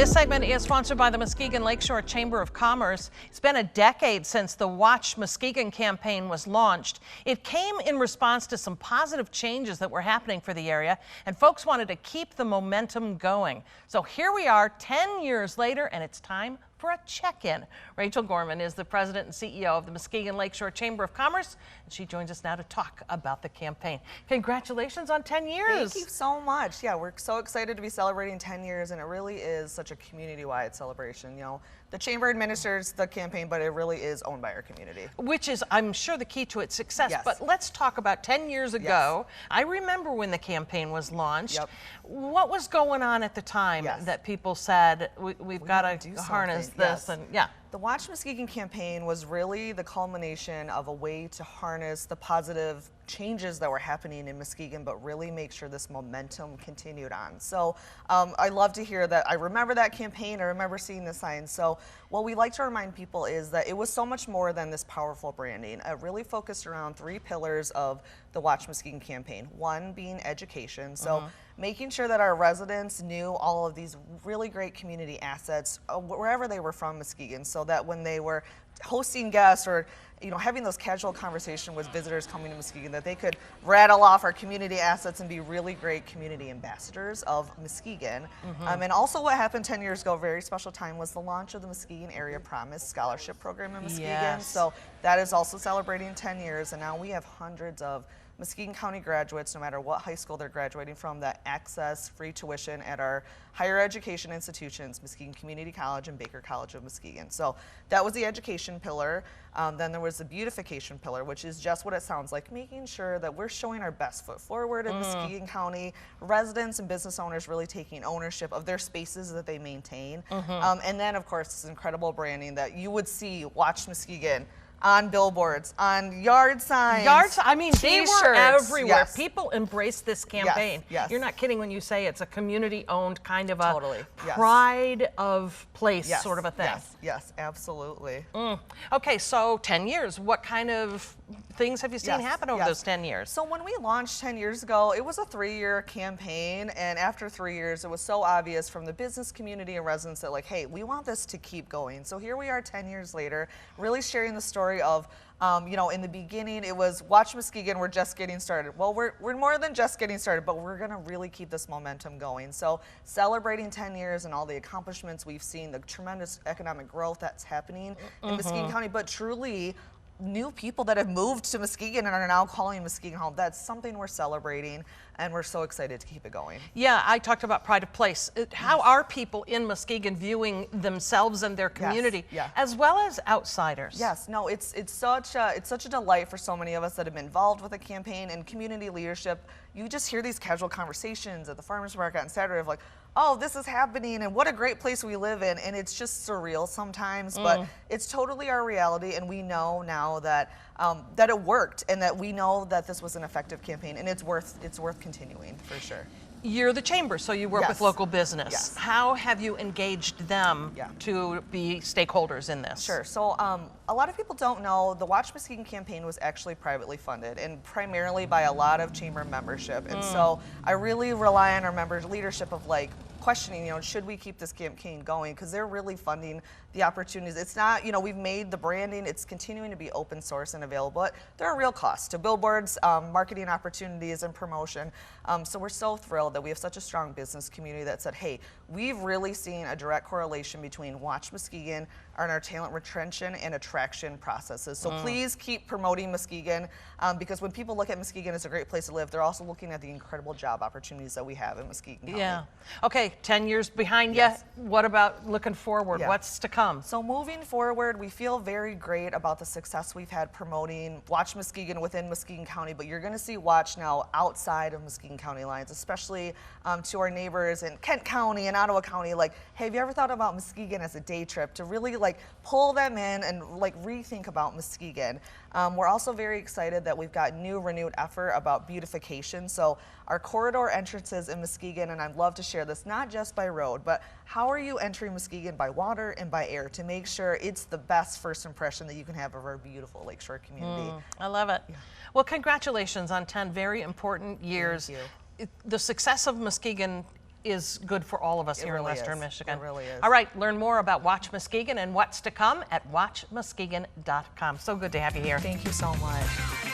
This segment is sponsored by the Muskegon Lakeshore Chamber of Commerce. It's been a decade since the Watch Muskegon campaign was launched. It came in response to some positive changes that were happening for the area, and folks wanted to keep the momentum going. So here we are 10 years later, and it's time for a check-in. Rachel Gorman is the president and CEO of the Muskegon Lakeshore Chamber of Commerce, and she joins us now to talk about the campaign. Congratulations on 10 years. Thank you so much. Yeah, we're so excited to be celebrating 10 years, and it really is such a community-wide celebration. You know, the chamber administers the campaign, but it really is owned by our community. Which is, I'm sure, the key to its success. Yes. But let's talk about 10 years ago. Yes. I remember when the campaign was launched. Yep. What was going on at the time that people said, we've got to harness this? And yeah. The Watch Muskegon campaign was really the culmination of a way to harness the positive changes that were happening in Muskegon, but really make sure this momentum continued on. So I love to hear that. I remember that campaign. I remember seeing the signs. So what we like to remind people is that it was so much more than this powerful branding. It really focused around 3 pillars of the Watch Muskegon campaign. One being education. So making sure that our residents knew all of these really great community assets wherever they were from Muskegon, so that when they were hosting guests or having those casual conversations with visitors coming to Muskegon, that they could rattle off our community assets and be really great community ambassadors of Muskegon. And also what happened 10 years ago, a very special time, was the launch of the Muskegon Area Promise Scholarship Program in Muskegon. Yes. So that is also celebrating 10 years, and now we have hundreds of Muskegon County graduates, no matter what high school they're graduating from, that access free tuition at our higher education institutions, Muskegon Community College and Baker College of Muskegon. So that was the education pillar. Then there was the beautification pillar, which is just what it sounds like, making sure that we're showing our best foot forward in Muskegon County, residents and business owners really taking ownership of their spaces that they maintain. And then, of course, this incredible branding that you would see Watch Muskegon on billboards, on yard signs. I mean, they were everywhere. Yes. People embraced this campaign. Yes. You're not kidding when you say it's a community-owned kind of a Yes. pride of place sort of a thing. Yes, absolutely. Okay, so 10 years. What kind of things have you seen happen over those 10 years? So when we launched 10 years ago, it was a 3-year campaign, and after 3 years, it was so obvious from the business community and residents that, like, hey, we want this to keep going. So here we are 10 years later, really sharing the story of, in the beginning, it was Watch Muskegon, we're just getting started. Well, we're more than just getting started, but we're going to really keep this momentum going. So celebrating 10 years and all the accomplishments we've seen, the tremendous economic growth that's happening in Muskegon County, but truly new people that have moved to Muskegon and are now calling Muskegon home. That's something we're celebrating, and we're so excited to keep it going. Yeah, I talked about pride of place. How are people in Muskegon viewing themselves and their community, as well as outsiders? Yes, no, it's such a delight for so many of us that have been involved with the campaign and community leadership. You just hear these casual conversations at the farmers market on Saturday of like, oh, this is happening, and what a great place we live in, and it's just surreal sometimes, but it's totally our reality, and we know now that that it worked, and that we know that this was an effective campaign, and it's worth continuing for sure. You're the chamber, so you work with local business. Yes. How have you engaged them to be stakeholders in this? Sure. So a lot of people don't know the Watch Muskegon campaign was actually privately funded, and primarily by a lot of chamber membership. And so I really rely on our members' leadership of like questioning, should we keep this campaign going? Because they're really funding the opportunities. It's not, we've made the branding, it's continuing to be open source and available, but there are real costs to billboards, marketing opportunities, and promotion. So we're so thrilled that we have such a strong business community that said, hey, we've really seen a direct correlation between Watch Muskegon and our talent retention and attraction processes. So please keep promoting Muskegon, because when people look at Muskegon as a great place to live, they're also looking at the incredible job opportunities that we have in Muskegon County. Yeah. Okay, 10 years behind you. What about looking forward? What's to come? So moving forward, we feel very great about the success we've had promoting Watch Muskegon within Muskegon County, but you're going to see Watch now outside of Muskegon County lines, especially to our neighbors in Kent County and Ottawa County. Like, hey, have you ever thought about Muskegon as a day trip, to really like pull them in and like rethink about Muskegon? We're also very excited that we've got renewed effort about beautification. So our corridor entrances in Muskegon, and I'd love to share this, not just by road, but how are you entering Muskegon by water and by air to make sure it's the best first impression that you can have of our beautiful lakeshore community. I love it. Well, congratulations on 10 very important years. Thank you. The success of Muskegon is good for all of us here in really Western is. Michigan. It really is. All right, learn more about Watch Muskegon and what's to come at watchmuskegon.com. So good to have you here. Thank you so much.